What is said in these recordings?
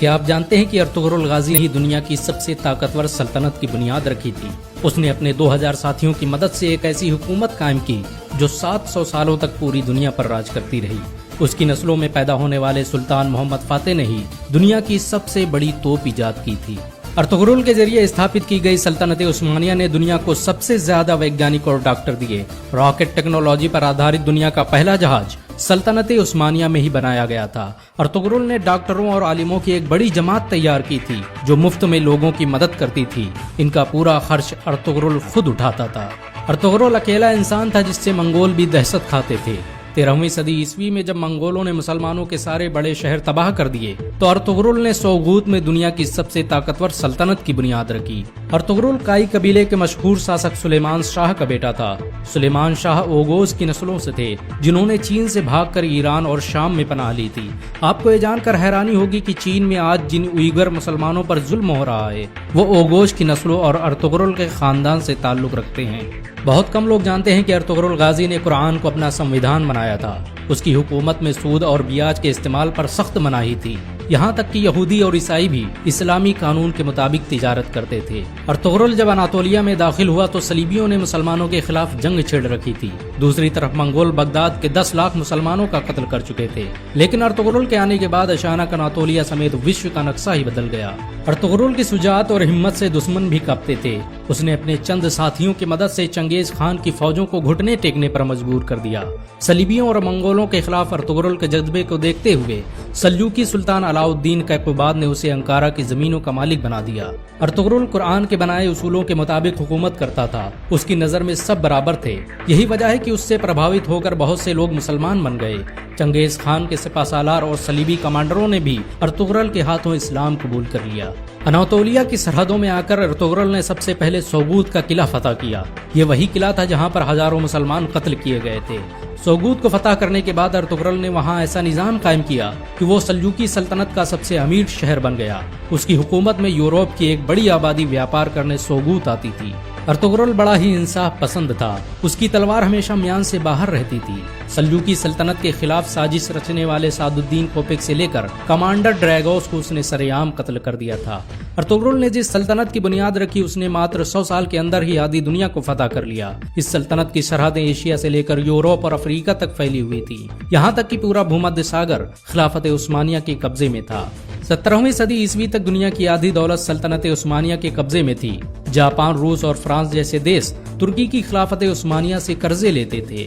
کیا آپ جانتے ہیں کہ ارطغرل غازی نے ہی دنیا کی سب سے طاقتور سلطنت کی بنیاد رکھی تھی؟ اس نے اپنے 2000 ساتھیوں کی مدد سے ایک ایسی حکومت قائم کی جو 700 سالوں تک پوری دنیا پر راج کرتی رہی۔ اس کی نسلوں میں پیدا ہونے والے سلطان محمد فاتح نے ہی دنیا کی سب سے بڑی توپ ایجاد کی تھی۔ ارطغرل کے ذریعے استھاپت کی گئی سلطنت عثمانیہ نے دنیا کو سب سے زیادہ ویگیانک اور ڈاکٹر دیے۔ راکٹ ٹیکنالوجی پر آدھارت دنیا کا پہلا جہاز سلطنت عثمانیہ میں ہی بنایا گیا تھا۔ ارطغرل نے ڈاکٹروں اور عالموں کی ایک بڑی جماعت تیار کی تھی جو مفت میں لوگوں کی مدد کرتی تھی۔ ان کا پورا خرچ ارطغرل خود اٹھاتا تھا۔ ارطغرل اکیلا انسان تھا جس سے منگول بھی دہشت کھاتے تھے۔ 13ویں صدی عیسوی میں جب منگولوں نے مسلمانوں کے سارے بڑے شہر تباہ کر دیے تو ارطغرل نے سوغوت میں دنیا کی سب سے طاقتور سلطنت کی بنیاد رکھی۔ ارطغرل کائی قبیلے کے مشہور شاسک سلیمان شاہ کا بیٹا تھا۔ سلیمان شاہ اوغوز کی نسلوں سے تھے جنہوں نے چین سے بھاگ کر ایران اور شام میں پناہ لی تھی۔ آپ کو یہ جان کر حیرانی ہوگی کہ چین میں آج جن اوئیگر مسلمانوں پر ظلم ہو رہا ہے وہ اوغوز کی نسلوں اور ارطغرل کے خاندان سے تعلق رکھتے ہیں۔ بہت کم لوگ جانتے ہیں کہ ارطغرل غازی نے قرآن کو اپنا سنویدھان بنایا تھا۔ اس کی حکومت میں سود اور بیاج کے استعمال پر سخت مناہی تھی، یہاں تک کہ یہودی اور عیسائی بھی اسلامی قانون کے مطابق تجارت کرتے تھے۔ ارطغرل جب اناطولیہ میں داخل ہوا تو صلیبیوں نے مسلمانوں کے خلاف جنگ چھیڑ رکھی تھی۔ دوسری طرف منگول بغداد کے 10 لاکھ مسلمانوں کا قتل کر چکے تھے، لیکن ارطغرل کے آنے کے بعد اچانک اناطولیہ سمیت وشو کا نقشہ ہی بدل گیا۔ ارطغرل کی شجاعت اور ہمت سے دشمن بھی کانپتے تھے۔ اس نے اپنے چند ساتھیوں کی مدد سے چنگیز خان کی فوجوں کو گھٹنے ٹیکنے پر مجبور کر دیا۔ صلیبیوں اور منگولوں کے خلاف ارطغرل کے جذبے کو دیکھتے ہوئے سلجوقی سلطان علاؤالدین کیقوباد نے اسے انکارا کی زمینوں کا مالک بنا دیا۔ ارطغرل قرآن کے بنائے اصولوں کے مطابق حکومت کرتا تھا۔ اس کی نظر میں سب برابر تھے، یہی وجہ ہے کہ اس سے پربھاوت ہو کر بہت سے لوگ مسلمان بن گئے۔ چنگیز خان کے سپہ سالار اور صلیبی کمانڈروں نے بھی ارطغرل کے ہاتھوں اسلام قبول کر لیا۔ اناطولیہ کی سرحدوں میں آ کر ارطغرل نے سب سے پہلے سوغوت کا قلعہ فتح کیا۔ یہ وہی قلعہ تھا جہاں پر ہزاروں مسلمان قتل کیے گئے تھے۔ سوغوت کو فتح کرنے کے بعد ارطغرل نے وہاں ایسا نظام قائم کیا کہ وہ سلجوقی سلطنت کا سب سے امیر شہر بن گیا۔ اس کی حکومت میں یورپ کی ایک بڑی آبادی ویاپار کرنے سوغوت آتی تھی۔ ارطغرل بڑا ہی انصاف پسند تھا۔ اس کی تلوار ہمیشہ میان سے باہر رہتی تھی۔ سلجوقی سلطنت کے خلاف سازش رچنے والے سعد الدین کوپک سے لے کر کمانڈر ڈریگوس کو اس نے سرے عام قتل کر دیا تھا۔ ارطغرل نے جس سلطنت کی بنیاد رکھی اس نے ماتر 100 سال کے اندر ہی آدھی دنیا کو فتح کر لیا۔ اس سلطنت کی سرحدیں ایشیا سے لے کر یورپ اور افریقہ تک پھیلی ہوئی تھی، یہاں تک کہ پورا بھومدھیہ ساگر خلافت عثمانیہ کے قبضے میں تھا۔ 17ویں صدی عیسوی تک دنیا کی آدھی دولت سلطنت عثمانیہ کے قبضے میں تھی۔ جاپان، روس اور فرانس جیسے دیش ترکی کی خلافت عثمانیہ سے قرضے لیتے تھے۔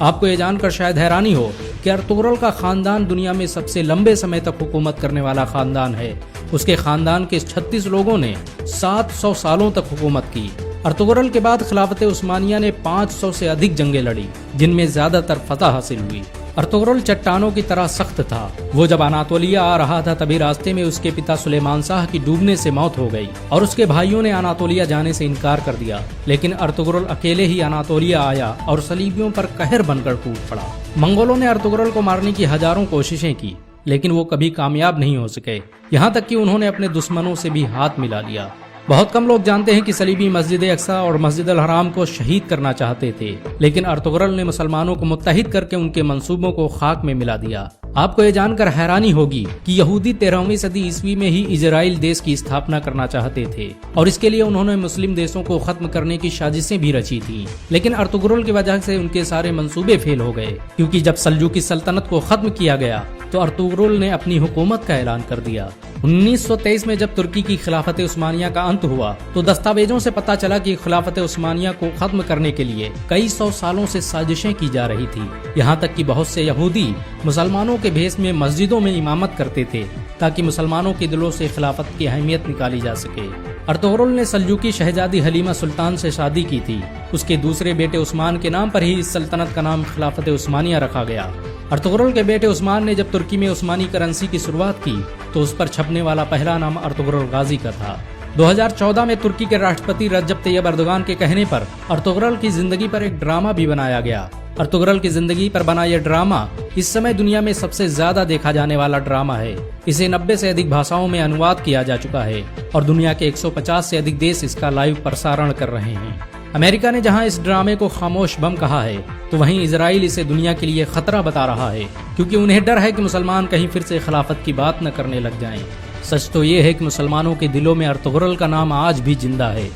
آپ کو یہ جان کر شاید حیرانی ہو کہ ارطغرل کا خاندان دنیا میں سب سے لمبے سمے تک حکومت کرنے والا خاندان ہے۔ اس کے خاندان کے 36 لوگوں نے 700 سالوں تک حکومت کی۔ ارطغرل کے بعد خلافت عثمانیہ نے 500 سے ادھک جنگیں لڑی جن میں زیادہ تر فتح حاصل ہوئی۔ ارطغرل چٹانوں کی طرح سخت تھا۔ وہ جب اناطولیہ آ رہا تھا تبھی راستے میں اس کے پتا سلیمان شاہ کی ڈوبنے سے موت ہو گئی اور اس کے بھائیوں نے اناطولیہ جانے سے انکار کر دیا، لیکن ارطغرل اکیلے ہی اناطولیہ آیا اور صلیبیوں پر قہر بن کر ٹوٹ پڑا۔ منگولوں نے ارطغرل کو مارنے کی ہزاروں کوششیں کی لیکن وہ کبھی کامیاب نہیں ہو سکے، یہاں تک کہ انہوں نے اپنے دشمنوں سے بھی ہاتھ ملا لیا۔ بہت کم لوگ جانتے ہیں کہ صلیبی مسجد اقصی اور مسجد الحرام کو شہید کرنا چاہتے تھے، لیکن ارطغرل نے مسلمانوں کو متحد کر کے ان کے منصوبوں کو خاک میں ملا دیا۔ آپ کو یہ جان کر حیرانی ہوگی کہ یہودی 13ویں صدی عیسوی میں ہی اسرائیل دیش کی استھاپنا کرنا چاہتے تھے اور اس کے لیے انہوں نے مسلم دیشوں کو ختم کرنے کی سازشیں بھی رچی تھیں، لیکن ارطغرل کی وجہ سے ان کے سارے منصوبے فیل ہو گئے، کیونکہ جب سلجوقی سلطنت کو ختم کیا گیا تو ارطغرل نے اپنی حکومت کا اعلان کر دیا۔ 1923 میں جب ترکی کی خلافت عثمانیہ کا انت ہوا تو دستاویزوں سے پتہ چلا کہ خلافت عثمانیہ کو ختم کرنے کے لیے کئی 100 سالوں سے سازشیں کی جا رہی تھی، یہاں تک کہ بہت سے یہودی مسلمانوں کے بھیس میں مسجدوں میں امامت کرتے تھے تاکہ مسلمانوں کے دلوں سے خلافت کی اہمیت نکالی جا سکے۔ ارطغرل نے سلجوقی شہزادی حلیمہ سلطان سے شادی کی تھی۔ اس کے دوسرے بیٹے عثمان کے نام پر ہی اس سلطنت کا نام خلافت عثمانیہ رکھا گیا۔ ارطغرل کے بیٹے عثمان نے جب ترکی میں عثمانی کرنسی کی شروعات کی تو اس پر چھپنے والا پہلا نام ارطغرل غازی کا تھا۔ 2014 میں ترکی کے راشٹرپتی رجب طیب اردوغان کے کہنے پر ارطغرل کی زندگی پر ایک ڈرامہ بھی بنایا گیا۔ ارطغرل کی زندگی پر بنا یہ ڈرامہ اس سمے دنیا میں سب سے زیادہ دیکھا جانے والا ڈرامہ ہے۔ اسے 90 سے ادھک بھاشاؤں میں انواد کیا جا چکا ہے اور دنیا کے 150 سے ادھک دیش اس کا لائیو پرسارن کر رہے ہیں۔ امریکہ نے جہاں اس ڈرامے کو خاموش بم کہا ہے تو وہیں اسرائیل اسے دنیا کے لیے خطرہ بتا رہا ہے، کیونکہ انہیں ڈر ہے کہ مسلمان کہیں پھر سے خلافت کی بات نہ کرنے لگ جائیں۔ سچ تو یہ ہے کہ مسلمانوں کے دلوں میں ارطغرل کا نام آج بھی زندہ ہے،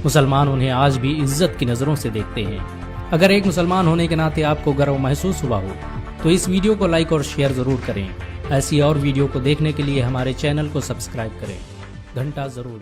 مسلمان انہیں آج بھی عزت کی نظروں سے دیکھتے ہیں۔ اگر ایک مسلمان ہونے کے ناطے آپ کو گرو محسوس ہوا ہو تو اس ویڈیو کو لائک اور شیئر ضرور کریں۔ ایسی اور ویڈیو کو دیکھنے کے لیے ہمارے چینل کو سبسکرائب کریں، گھنٹا ضرور